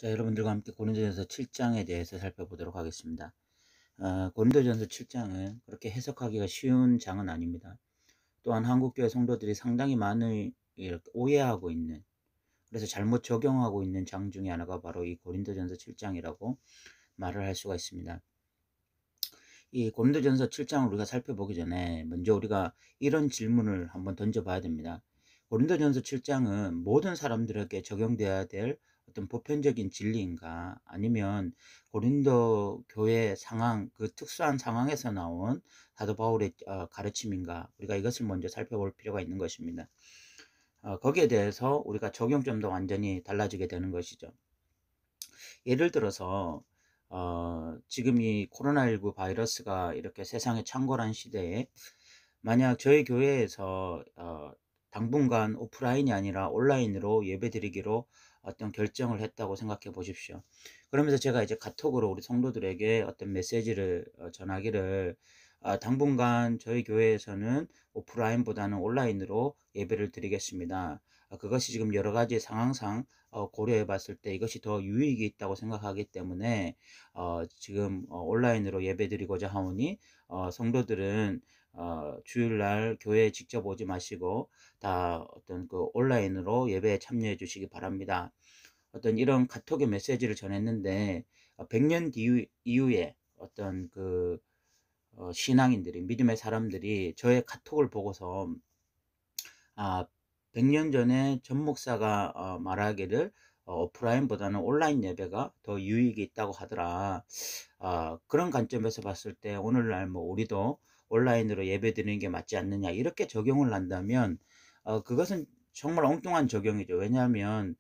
자, 여러분들과 함께 고린도전서 7장에 대해서 살펴보도록 하겠습니다. 고린도전서 7장은 그렇게 해석하기가 쉬운 장은 아닙니다. 또한 한국교회 성도들이 상당히 많이 이렇게 오해하고 있는, 그래서 잘못 적용하고 있는 장 중에 하나가 바로 이 고린도전서 7장이라고 말을 할 수가 있습니다. 이 고린도전서 7장을 우리가 살펴보기 전에 먼저 우리가 이런 질문을 한번 던져봐야 됩니다. 고린도전서 7장은 모든 사람들에게 적용되어야 될 어떤 보편적인 진리인가, 아니면 고린도 교회 상황, 그 특수한 상황에서 나온 사도 바울의 가르침인가, 우리가 이것을 먼저 살펴볼 필요가 있는 것입니다. 거기에 대해서 우리가 적용점도 완전히 달라지게 되는 것이죠. 예를 들어서 지금 이 코로나19 바이러스가 이렇게 세상에 창궐한 시대에 만약 저희 교회에서 당분간 오프라인이 아니라 온라인으로 예배드리기로 어떤 결정을 했다고 생각해 보십시오. 그러면서 제가 이제 카톡으로 우리 성도들에게 어떤 메시지를 전하기를, 당분간 저희 교회에서는 오프라인보다는 온라인으로 예배를 드리겠습니다. 그것이 지금 여러 가지 상황상 고려해 봤을 때 이것이 더 유익이 있다고 생각하기 때문에 지금 온라인으로 예배 드리고자 하오니, 성도들은 주일날 교회에 직접 오지 마시고 다 어떤 그 온라인으로 예배에 참여해 주시기 바랍니다. 어떤 이런 카톡의 메시지를 전했는데 100년 이후에 어떤 그 신앙인들이, 믿음의 사람들이 저의 카톡을 보고서 100년 전에 전 목사가 말하기를 오프라인보다는 온라인 예배가 더 유익이 있다고 하더라. 그런 관점에서 봤을 때 오늘날 뭐 우리도 온라인으로 예배 드리는 게 맞지 않느냐, 이렇게 적용을 한다면 그것은 정말 엉뚱한 적용이죠. 왜냐하면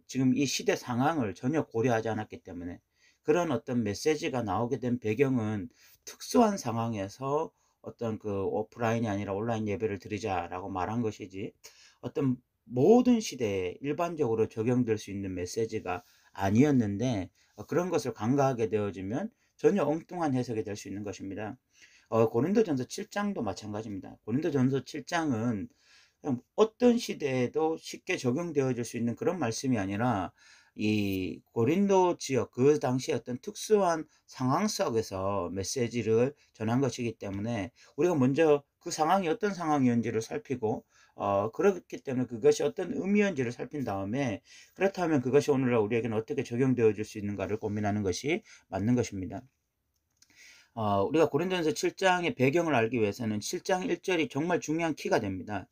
지금 이 시대 상황을 전혀 고려하지 않았기 때문에. 그런 어떤 메시지가 나오게 된 배경은 특수한 상황에서 어떤 그 오프라인이 아니라 온라인 예배를 드리자라고 말한 것이지, 어떤 모든 시대에 일반적으로 적용될 수 있는 메시지가 아니었는데, 그런 것을 간과하게 되어지면 전혀 엉뚱한 해석이 될 수 있는 것입니다. 고린도전서 7장도 마찬가지입니다. 고린도전서 7장은 그냥 어떤 시대에도 쉽게 적용되어질 수 있는 그런 말씀이 아니라, 이 고린도 지역 그 당시에 어떤 특수한 상황 속에서 메시지를 전한 것이기 때문에 우리가 먼저 그 상황이 어떤 상황이었는지를 살피고, 그렇기 때문에 그것이 어떤 의미였는지를 살핀 다음에, 그렇다면 그것이 오늘날 우리에게는 어떻게 적용되어질 수 있는가를 고민하는 것이 맞는 것입니다. 우리가 고린도전서 7장의 배경을 알기 위해서는 7장 1절이 정말 중요한 키가 됩니다.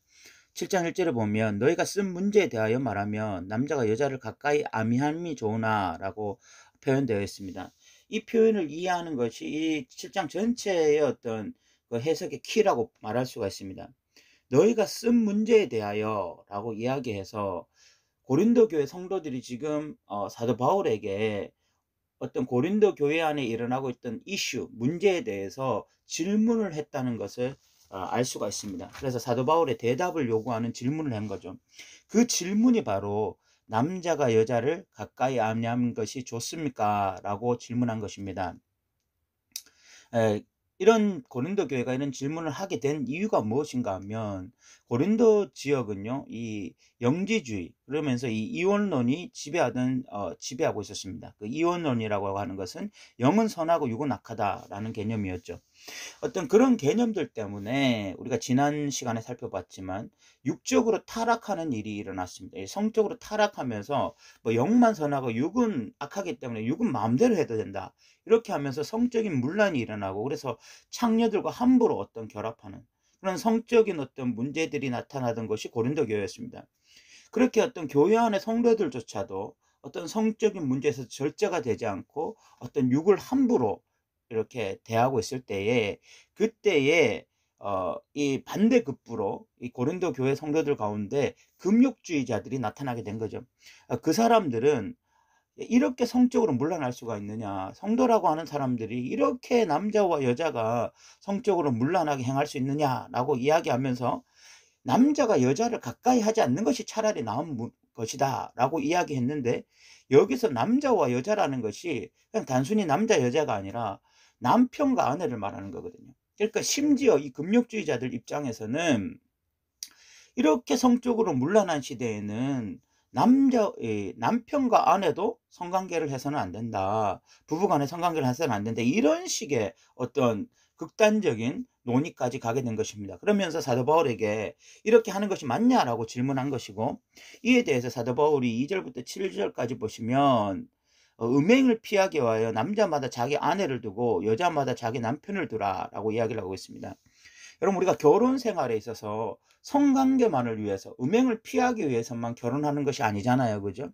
7장 1절에 보면 너희가 쓴 문제에 대하여 말하면 남자가 여자를 가까이 아미함이 좋으나 라고 표현되어 있습니다. 이 표현을 이해하는 것이 이 7장 전체의 어떤 그 해석의 키라고 말할 수가 있습니다. 너희가 쓴 문제에 대하여 라고 이야기해서, 고린도 교회 성도들이 지금 사도 바울에게 어떤 고린도 교회 안에 일어나고 있던 이슈, 문제에 대해서 질문을 했다는 것을 알 수가 있습니다. 그래서 사도 바울의 대답을 요구하는 질문을 한 거죠. 그 질문이 바로 남자가 여자를 가까이 아니하는 것이 좋습니까? 라고 질문한 것입니다. 이런 고린도 교회가 이런 질문을 하게 된 이유가 무엇인가 하면, 고린도 지역은요, 이 영지주의, 그러면서 이 이원론이 지배하고 있었습니다. 그 이원론이라고 하는 것은 영은 선하고 육은 악하다라는 개념이었죠. 어떤 그런 개념들 때문에 우리가 지난 시간에 살펴봤지만 육적으로 타락하는 일이 일어났습니다. 성적으로 타락하면서 뭐 영만 선하고 육은 악하기 때문에 육은 마음대로 해도 된다, 이렇게 하면서 성적인 문란이 일어나고, 그래서 창녀들과 함부로 어떤 결합하는 그런 성적인 어떤 문제들이 나타나던 것이 고린도 교회였습니다. 그렇게 어떤 교회 안의 성도들조차도 어떤 성적인 문제에서 절제가 되지 않고 어떤 육을 함부로 이렇게 대하고 있을 때에, 그때에 이 반대급부로 이 고린도 교회 성도들 가운데 금욕주의자들이 나타나게 된 거죠. 그 사람들은 이렇게 성적으로 문란할 수가 있느냐, 성도라고 하는 사람들이 이렇게 남자와 여자가 성적으로 문란하게 행할 수 있느냐라고 이야기하면서, 남자가 여자를 가까이 하지 않는 것이 차라리 나은 것이다 라고 이야기했는데, 여기서 남자와 여자라는 것이 그냥 단순히 남자 여자가 아니라 남편과 아내를 말하는 거거든요. 그러니까 심지어 이 금욕주의자들 입장에서는 이렇게 성적으로 문란한 시대에는 남편과 아내도 성관계를 해서는 안 된다. 부부 간에 성관계를 해서는 안 된다. 이런 식의 어떤 극단적인 논의까지 가게 된 것입니다. 그러면서 사도 바울에게 "이렇게 하는 것이 맞냐?"라고 질문한 것이고, 이에 대해서 사도 바울이 2 절부터 7 절까지 보시면 "음행을 피하기 위하여 남자마다 자기 아내를 두고 여자마다 자기 남편을 두라."라고 이야기를 하고 있습니다. 여러분, 우리가 결혼 생활에 있어서 성관계만을 위해서, 음행을 피하기 위해서만 결혼하는 것이 아니잖아요. 그죠?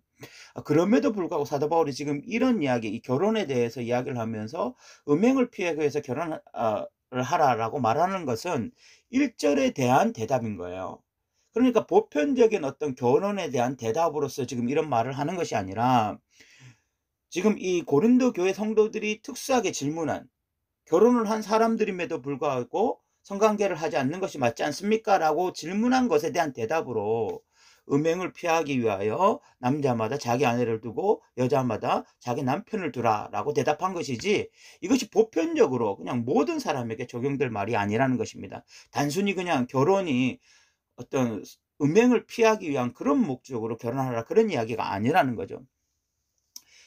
그럼에도 불구하고 사도 바울이 지금 이런 이야기, 이 결혼에 대해서 이야기를 하면서 음행을 피하기 위해서 결혼을 하라라고 말하는 것은 1 절에 대한 대답인 거예요. 그러니까 보편적인 어떤 결혼에 대한 대답으로서 지금 이런 말을 하는 것이 아니라, 지금 이 고린도 교회 성도들이 특수하게 질문한, 결혼을 한 사람들임에도 불구하고 성관계를 하지 않는 것이 맞지 않습니까? 라고 질문한 것에 대한 대답으로 음행을 피하기 위하여 남자마다 자기 아내를 두고 여자마다 자기 남편을 두라 라고 대답한 것이지, 이것이 보편적으로 그냥 모든 사람에게 적용될 말이 아니라는 것입니다. 단순히 그냥 결혼이 어떤 음행을 피하기 위한 그런 목적으로 결혼하라, 그런 이야기가 아니라는 거죠.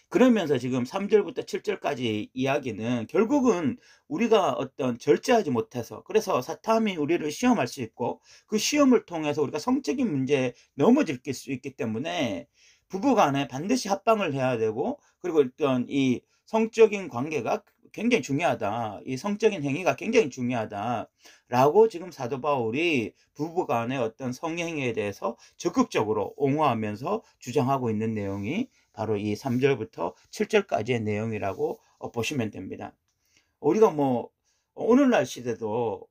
그러면서 지금 3 절부터 7 절까지 이야기는 결국은 우리가 어떤 절제하지 못해서, 그래서 사탄이 우리를 시험할 수 있고, 그 시험을 통해서 우리가 성적인 문제에 넘어질 수 있기 때문에 부부 간에 반드시 합방을 해야 되고, 그리고 어떤 이 성적인 관계가 굉장히 중요하다. 이 성적인 행위가 굉장히 중요하다라고 지금 사도 바울이 부부 간의 어떤 성행위에 대해서 적극적으로 옹호하면서 주장하고 있는 내용이 바로 이 3 절부터 7 절까지의 내용이라고 보시면 됩니다. 우리가 뭐 오늘날 시대도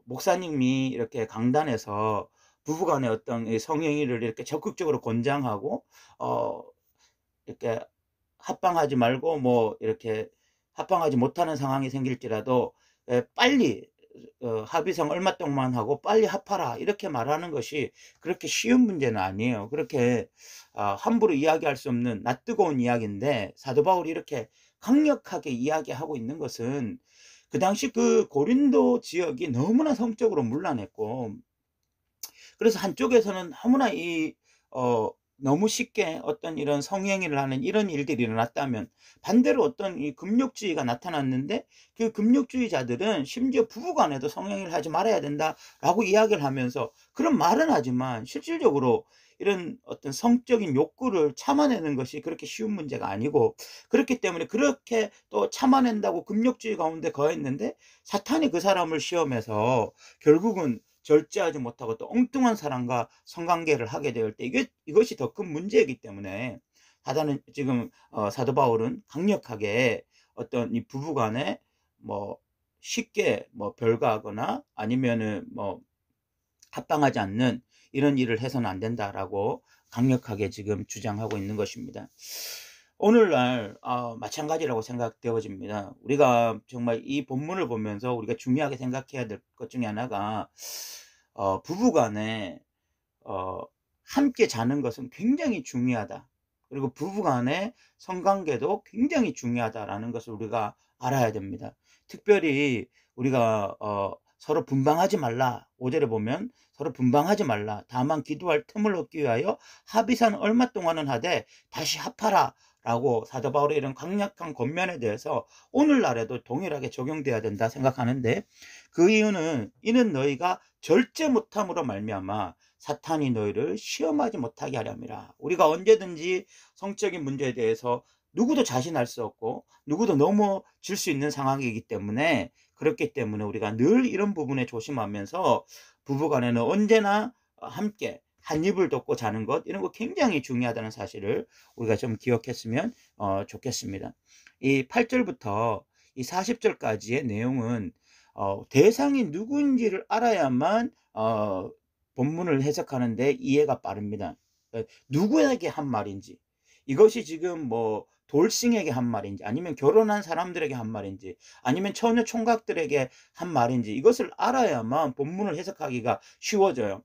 목사님이 이렇게 강단에서 부부 간의 어떤 이 성행위를 이렇게 적극적으로 권장하고, 이렇게 합방하지 말고 뭐 이렇게 합방하지 못하는 상황이 생길지라도 빨리 합의상 얼마 동안 하고 빨리 합하라, 이렇게 말하는 것이 그렇게 쉬운 문제는 아니에요. 그렇게 함부로 이야기할 수 없는 낯뜨거운 이야기인데, 사도 바울이 이렇게 강력하게 이야기하고 있는 것은 그 당시 그 고린도 지역이 너무나 성적으로 문란했고, 그래서 한쪽에서는 너무나 너무 쉽게 어떤 이런 성행위를 하는 이런 일들이 일어났다면, 반대로 어떤 이 금욕주의가 나타났는데, 그 금욕주의자들은 심지어 부부 간에도 성행위를 하지 말아야 된다라고 이야기를 하면서, 그런 말은 하지만 실질적으로 이런 어떤 성적인 욕구를 참아내는 것이 그렇게 쉬운 문제가 아니고, 그렇기 때문에 그렇게 또 참아낸다고 금욕주의 가운데 거했는데, 사탄이 그 사람을 시험해서 결국은 절제하지 못하고 또 엉뚱한 사람과 성관계를 하게 될 때, 이것이 더 큰 문제이기 때문에 사단은 지금 사도 바울은 강력하게 어떤 이 부부 간에 뭐 쉽게 뭐 별거하거나 아니면은 뭐 합방하지 않는 이런 일을 해서는 안 된다라고 강력하게 지금 주장하고 있는 것입니다. 오늘날 마찬가지라고 생각되어집니다. 우리가 정말 이 본문을 보면서 우리가 중요하게 생각해야 될 것 중에 하나가, 부부 간에 함께 자는 것은 굉장히 중요하다. 그리고 부부 간의 성관계도 굉장히 중요하다라는 것을 우리가 알아야 됩니다. 특별히 우리가 서로 분방하지 말라. 5 절에 보면 서로 분방하지 말라. 다만 기도할 틈을 얻기 위하여 합의상 얼마 동안은 하되 다시 합하라. 라고 사도 바울의 이런 강력한 권면에 대해서 오늘날에도 동일하게 적용돼야 된다 생각하는데, 그 이유는 이는 너희가 절제 못함으로 말미암아 사탄이 너희를 시험하지 못하게 하려 함이라. 우리가 언제든지 성적인 문제에 대해서 누구도 자신할 수 없고 누구도 넘어질 수 있는 상황이기 때문에, 그렇기 때문에 우리가 늘 이런 부분에 조심하면서 부부 간에는 언제나 함께 한 입을 덮고 자는 것, 이런 거 굉장히 중요하다는 사실을 우리가 좀 기억했으면 좋겠습니다. 이 8 절부터 이 40 절까지의 내용은 대상이 누구인지를 알아야만 본문을 해석하는 데 이해가 빠릅니다. 누구에게 한 말인지, 이것이 지금 뭐 돌싱에게 한 말인지, 아니면 결혼한 사람들에게 한 말인지, 아니면 처녀 총각들에게 한 말인지, 이것을 알아야만 본문을 해석하기가 쉬워져요.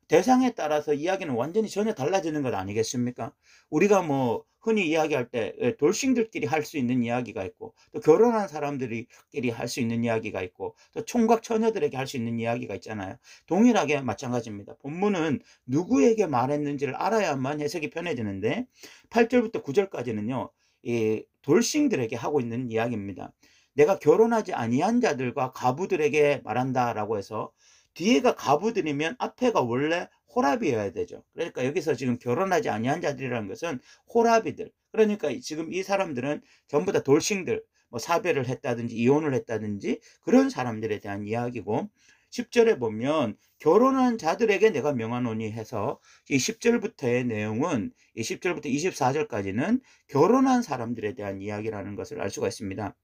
대상에 따라서 이야기는 완전히 전혀 달라지는 것 아니겠습니까? 우리가 뭐 흔히 이야기할 때 돌싱들끼리 할 수 있는 이야기가 있고, 또 결혼한 사람들끼리 할 수 있는 이야기가 있고, 또 총각 처녀들에게 할 수 있는 이야기가 있잖아요. 동일하게 마찬가지입니다. 본문은 누구에게 말했는지를 알아야만 해석이 편해지는데 8절부터 9절까지는요. 이 돌싱들에게 하고 있는 이야기입니다. 내가 결혼하지 아니한 자들과 과부들에게 말한다라고 해서, 뒤에가 과부들이면 앞에가 원래 호랍이어야 되죠. 그러니까 여기서 지금 결혼하지 아니한 자들이라는 것은 호랍이들. 그러니까 지금 이 사람들은 전부 다 돌싱들, 뭐 사별을 했다든지 이혼을 했다든지 그런 사람들에 대한 이야기고, 10절에 보면 결혼한 자들에게 내가 명하노니 해서, 이 10절부터의 내용은, 이 10절부터 24절까지는 결혼한 사람들에 대한 이야기라는 것을 알 수가 있습니다.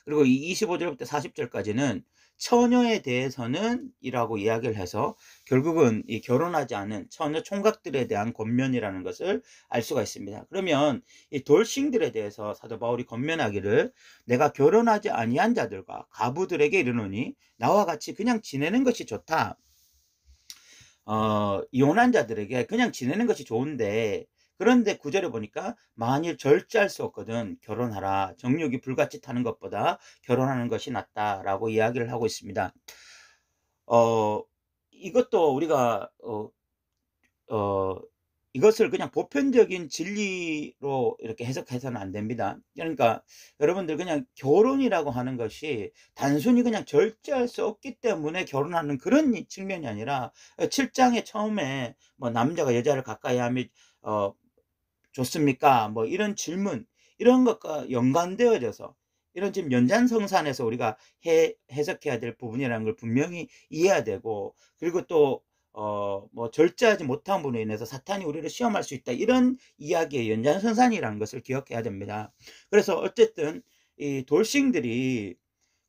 그리고 이 25절부터 40절까지는 처녀에 대해서는 이라고 이야기를 해서, 결국은 이 결혼하지 않은 처녀 총각들에 대한 권면이라는 것을 알 수가 있습니다. 그러면 이 돌싱들에 대해서 사도 바울이 권면하기를, 내가 결혼하지 아니한 자들과 과부들에게 이르노니 나와 같이 그냥 지내는 것이 좋다. 이혼한 자들에게 그냥 지내는 것이 좋은데, 그런데 9절에 보니까 만일 절제할 수 없거든 결혼하라. 정욕이 불같이 타는 것보다 결혼하는 것이 낫다라고 이야기를 하고 있습니다. 어, 이것도 우리가 어, 이것을 그냥 보편적인 진리로 이렇게 해석해서는 안 됩니다. 그러니까 여러분들, 그냥 결혼이라고 하는 것이 단순히 그냥 절제할 수 없기 때문에 결혼하는 그런 측면이 아니라, 7장에 처음에 뭐 남자가 여자를 가까이 하면 좋습니까? 뭐 이런 질문, 이런 것과 연관되어져서, 이런 지금 연장성산에서 우리가 해석해야 될 부분이라는 걸 분명히 이해해야 되고, 그리고 또 뭐 절제하지 못한 분으로 인해서 사탄이 우리를 시험할 수 있다, 이런 이야기의 연장선상이라는 것을 기억해야 됩니다. 그래서 어쨌든 이 돌싱들이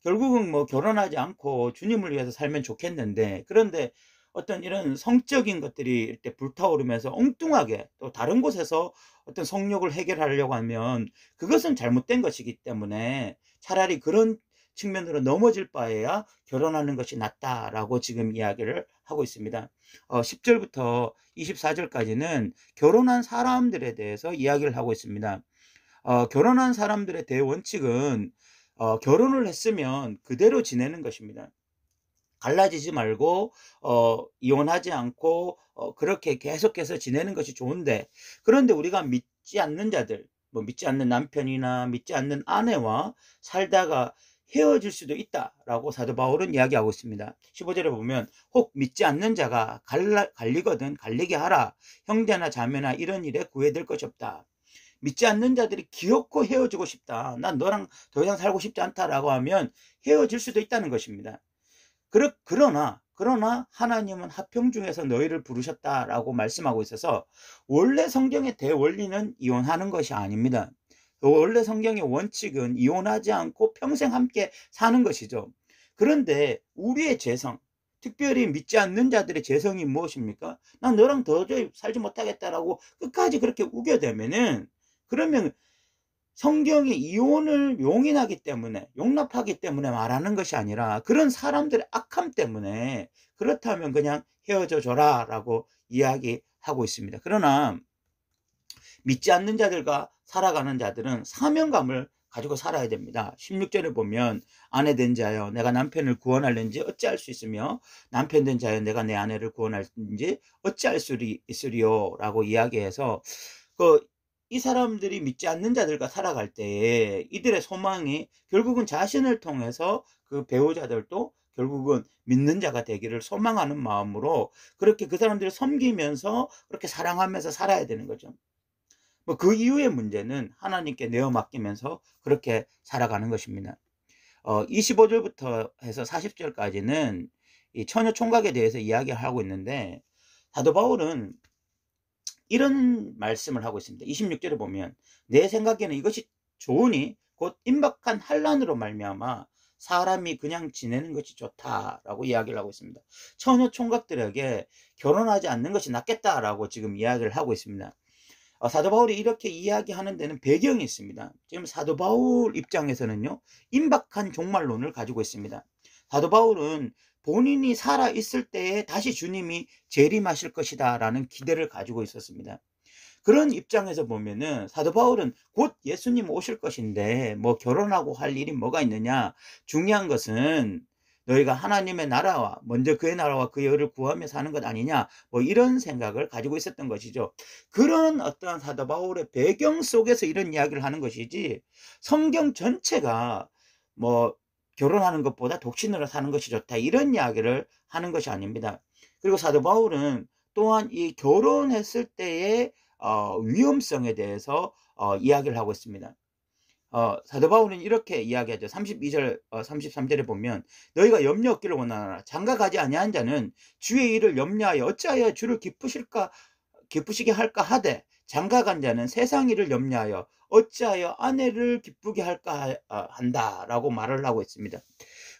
결국은 뭐 결혼하지 않고 주님을 위해서 살면 좋겠는데, 그런데 어떤 이런 성적인 것들이 이렇게 불타오르면서 엉뚱하게 또 다른 곳에서 어떤 성욕을 해결하려고 하면 그것은 잘못된 것이기 때문에, 차라리 그런 측면으로 넘어질 바에야 결혼하는 것이 낫다라고 지금 이야기를 하고 있습니다. 10절부터 24절까지는 결혼한 사람들에 대해서 이야기를 하고 있습니다. 결혼한 사람들의 대원칙은 결혼을 했으면 그대로 지내는 것입니다. 갈라지지 말고 이혼하지 않고 그렇게 계속해서 지내는 것이 좋은데, 그런데 우리가 믿지 않는 자들, 뭐 믿지 않는 남편이나 믿지 않는 아내와 살다가 헤어질 수도 있다라고 사도 바울은 이야기하고 있습니다. 15절에 보면, 혹 믿지 않는 자가 갈리거든 갈리게 하라. 형제나 자매나 이런 일에 구애될 것이 없다. 믿지 않는 자들이 기어코 헤어지고 싶다, 난 너랑 더 이상 살고 싶지 않다라고 하면 헤어질 수도 있다는 것입니다. 그러나 하나님은 합형 중에서 너희를 부르셨다라고 말씀하고 있어서, 원래 성경의 대원리는 이혼하는 것이 아닙니다. 원래 성경의 원칙은 이혼하지 않고 평생 함께 사는 것이죠. 그런데 우리의 재성, 특별히 믿지 않는 자들의 재성이 무엇입니까? 난 너랑 도저히 살지 못하겠다라고 끝까지 그렇게 우겨대면은, 그러면 성경이 이혼을 용인하기 때문에, 용납하기 때문에 말하는 것이 아니라 그런 사람들의 악함 때문에, 그렇다면 그냥 헤어져 줘라 라고 이야기하고 있습니다. 그러나 믿지 않는 자들과 살아가는 자들은 사명감을 가지고 살아야 됩니다. 16절에 보면, 아내 된 자여 내가 남편을 구원할는지 어찌할 수 있으며, 남편 된 자여 내가 내 아내를 구원할는지 어찌할 수 있으리요 라고 이야기해서, 이 사람들이 믿지 않는 자들과 살아갈 때에 이들의 소망이 결국은 자신을 통해서 그 배우자들도 결국은 믿는 자가 되기를 소망하는 마음으로 그렇게 그 사람들을 섬기면서 그렇게 사랑하면서 살아야 되는 거죠. 뭐 그 이후의 문제는 하나님께 내어 맡기면서 그렇게 살아가는 것입니다. 25절부터 해서 40절까지는 이 처녀 총각에 대해서 이야기하고 있는데, 사도 바울은 이런 말씀을 하고 있습니다. 26절에 보면, 내 생각에는 이것이 좋으니 곧 임박한 환난으로 말미암아 사람이 그냥 지내는 것이 좋다라고 이야기를 하고 있습니다. 처녀 총각들에게 결혼하지 않는 것이 낫겠다라고 지금 이야기를 하고 있습니다. 사도 바울이 이렇게 이야기하는 데는 배경이 있습니다. 지금 사도 바울 입장에서는요, 임박한 종말론을 가지고 있습니다. 사도 바울은 본인이 살아 있을 때에 다시 주님이 재림하실 것이다 라는 기대를 가지고 있었습니다. 그런 입장에서 보면은 사도 바울은 곧 예수님 오실 것인데 뭐 결혼하고 할 일이 뭐가 있느냐. 중요한 것은 너희가 하나님의 나라와 먼저 그의 나라와 그의 의를 구하며 사는 것 아니냐. 뭐 이런 생각을 가지고 있었던 것이죠. 그런 어떤 사도 바울의 배경 속에서 이런 이야기를 하는 것이지 성경 전체가 뭐 결혼하는 것보다 독신으로 사는 것이 좋다 이런 이야기를 하는 것이 아닙니다. 그리고 사도 바울은 또한 이 결혼했을 때의 위험성에 대해서 이야기를 하고 있습니다. 사도 바울은 이렇게 이야기하죠. 32절 33절에 보면 너희가 염려 없기를 원하노라. 장가가지 아니한 자는 주의 일을 염려하여 어찌하여 주를 기쁘시게 할까 하되 장가간 자는 세상 일을 염려하여 어찌하여 아내를 기쁘게 할까 한다라고 말을 하고 있습니다.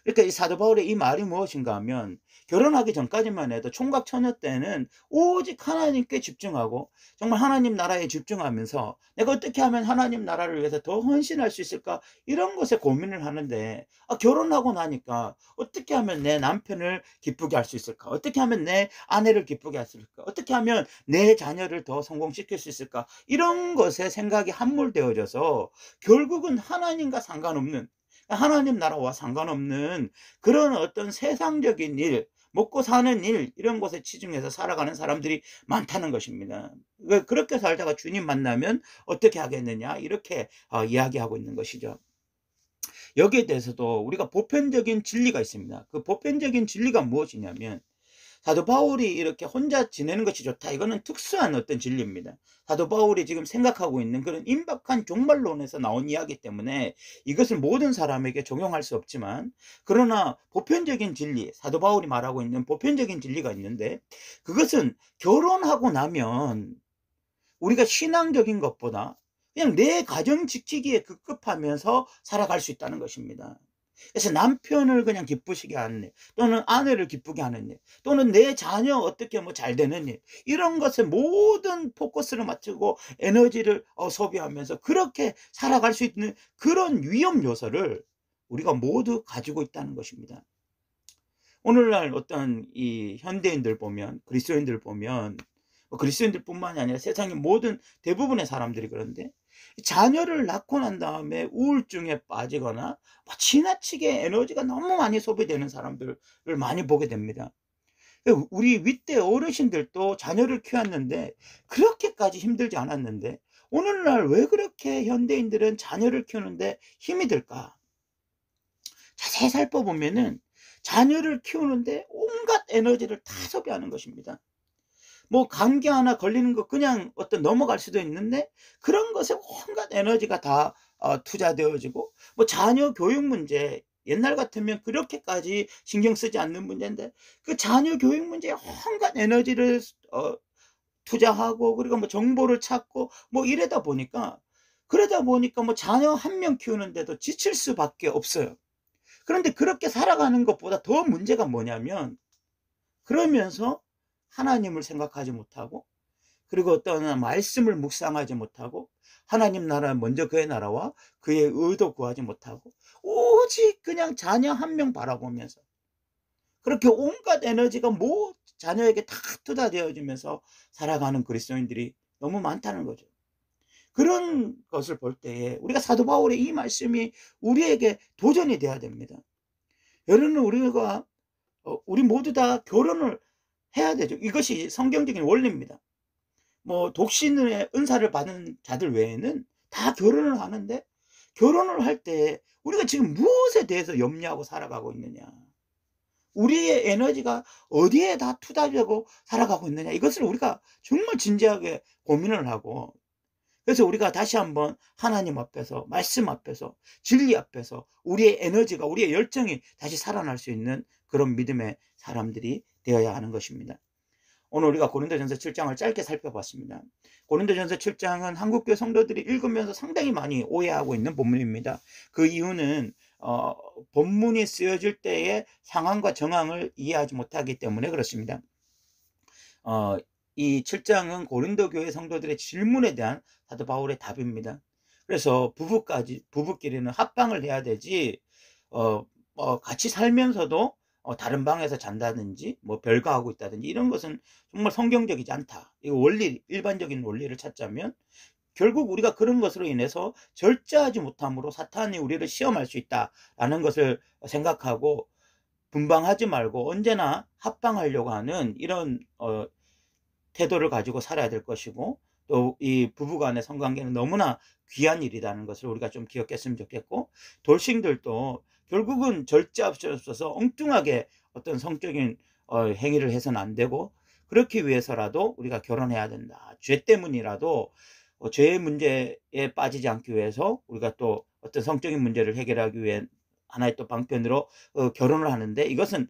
그러니까 이 사도 바울의 이 말이 무엇인가 하면 결혼하기 전까지만 해도 총각 처녀 때는 오직 하나님께 집중하고 정말 하나님 나라에 집중하면서 내가 어떻게 하면 하나님 나라를 위해서 더 헌신할 수 있을까 이런 것에 고민을 하는데 결혼하고 나니까 어떻게 하면 내 남편을 기쁘게 할 수 있을까, 어떻게 하면 내 아내를 기쁘게 할 수 있을까, 어떻게 하면 내 자녀를 더 성공시킬 수 있을까 이런 것에 생각이 함몰되어져서 결국은 하나님과 상관없는, 하나님 나라와 상관없는 그런 어떤 세상적인 일, 먹고 사는 일 이런 것에 치중해서 살아가는 사람들이 많다는 것입니다. 그렇게 살다가 주님 만나면 어떻게 하겠느냐 이렇게 이야기하고 있는 것이죠. 여기에 대해서도 우리가 보편적인 진리가 있습니다. 그 보편적인 진리가 무엇이냐면 사도 바울이 이렇게 혼자 지내는 것이 좋다. 이거는 특수한 어떤 진리입니다. 사도 바울이 지금 생각하고 있는 그런 임박한 종말론에서 나온 이야기 때문에 이것을 모든 사람에게 적용할 수 없지만, 그러나 보편적인 진리, 사도 바울이 말하고 있는 보편적인 진리가 있는데 그것은 결혼하고 나면 우리가 신앙적인 것보다 그냥 내 가정 지키기에 급급하면서 살아갈 수 있다는 것입니다. 그래서 남편을 그냥 기쁘시게 하는 일, 또는 아내를 기쁘게 하는 일, 또는 내 자녀 어떻게 뭐 잘 되는 일, 이런 것에 모든 포커스를 맞추고 에너지를 소비하면서 그렇게 살아갈 수 있는 그런 위험 요소를 우리가 모두 가지고 있다는 것입니다. 오늘날 어떤 이 현대인들 보면, 그리스도인들 보면, 그리스도인들뿐만이 아니라 세상의 모든 대부분의 사람들이 그런데 자녀를 낳고 난 다음에 우울증에 빠지거나 지나치게 에너지가 너무 많이 소비되는 사람들을 많이 보게 됩니다. 우리 윗대 어르신들도 자녀를 키웠는데 그렇게까지 힘들지 않았는데 오늘날 왜 그렇게 현대인들은 자녀를 키우는데 힘이 들까? 자세히 살펴보면은 자녀를 키우는데 온갖 에너지를 다 소비하는 것입니다. 뭐 감기 하나 걸리는 거 그냥 어떤 넘어갈 수도 있는데 그런 것에 온갖 에너지가 다 투자되어지고, 뭐 자녀 교육 문제 옛날 같으면 그렇게까지 신경 쓰지 않는 문제인데 그 자녀 교육 문제에 온갖 에너지를 투자하고, 그리고 뭐 정보를 찾고 뭐 그러다 보니까 뭐 자녀 한 명 키우는데도 지칠 수밖에 없어요. 그런데 그렇게 살아가는 것보다 더 문제가 뭐냐면, 그러면서 하나님을 생각하지 못하고, 그리고 어떤 말씀을 묵상하지 못하고, 하나님 나라 먼저 그의 나라와 그의 의도 구하지 못하고 오직 그냥 자녀 한 명 바라보면서 그렇게 온갖 에너지가 자녀에게 다 투자되어지면서 살아가는 그리스도인들이 너무 많다는 거죠. 그런 것을 볼 때에 우리가 사도 바울의 이 말씀이 우리에게 도전이 돼야 됩니다. 여러분, 우리 모두 다 결혼을 해야 되죠. 이것이 성경적인 원리입니다. 뭐 독신의 은사를 받은 자들 외에는 다 결혼을 하는데, 결혼을 할 때 우리가 지금 무엇에 대해서 염려하고 살아가고 있느냐, 우리의 에너지가 어디에 다 투자되고 살아가고 있느냐, 이것을 우리가 정말 진지하게 고민을 하고, 그래서 우리가 다시 한번 하나님 앞에서, 말씀 앞에서, 진리 앞에서 우리의 에너지가, 우리의 열정이 다시 살아날 수 있는 그런 믿음의 사람들이 되어야 하는 것입니다. 오늘 우리가 고린도전서 7장을 짧게 살펴봤습니다. 고린도전서 7장은 한국교회 성도들이 읽으면서 상당히 많이 오해하고 있는 본문입니다. 그 이유는 본문이 쓰여질 때의 상황과 정황을 이해하지 못하기 때문에 그렇습니다. 이 7장은 고린도 교회 성도들의 질문에 대한 사도 바울의 답입니다. 그래서 부부끼리는 합방을 해야 되지 같이 살면서도 다른 방에서 잔다든지 뭐 별거하고 있다든지 이런 것은 정말 성경적이지 않다. 이 원리, 일반적인 원리를 찾자면 결국 우리가 그런 것으로 인해서 절제하지 못함으로 사탄이 우리를 시험할 수 있다라는 것을 생각하고 분방하지 말고 언제나 합방하려고 하는 이런 태도를 가지고 살아야 될 것이고, 또 이 부부 간의 성관계는 너무나 귀한 일이라는 것을 우리가 좀 기억했으면 좋겠고, 돌싱들도 결국은 절제 없어서 엉뚱하게 어떤 성적인 행위를 해서는 안 되고, 그렇기 위해서라도 우리가 결혼해야 된다. 죄 때문이라도 죄의 문제에 빠지지 않기 위해서 우리가 또 어떤 성적인 문제를 해결하기 위해 하나의 또 방편으로 결혼을 하는데, 이것은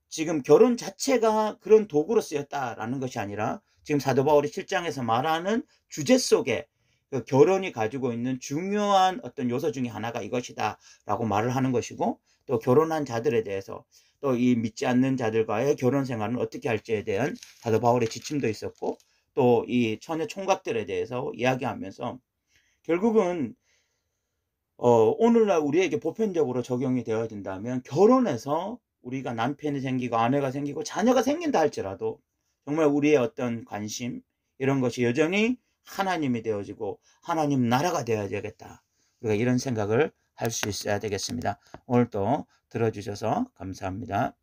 지금 결혼 자체가 그런 도구로 쓰였다라는 것이 아니라 지금 사도 바울이 7장에서 말하는 주제 속에 그 결혼이 가지고 있는 중요한 어떤 요소 중에 하나가 이것이다라고 말을 하는 것이고, 또 결혼한 자들에 대해서 또 이 믿지 않는 자들과의 결혼 생활은 어떻게 할지에 대한 사도 바울의 지침도 있었고, 또 이 처녀 총각들에 대해서 이야기하면서 결국은 오늘날 우리에게 보편적으로 적용이 되어야 된다면, 결혼해서 우리가 남편이 생기고 아내가 생기고 자녀가 생긴다 할지라도 정말 우리의 어떤 관심 이런 것이 여전히 하나님이 되어지고 하나님 나라가 되어야 되겠다. 우리가 이런 생각을 할 수 있어야 되겠습니다. 오늘도 들어주셔서 감사합니다.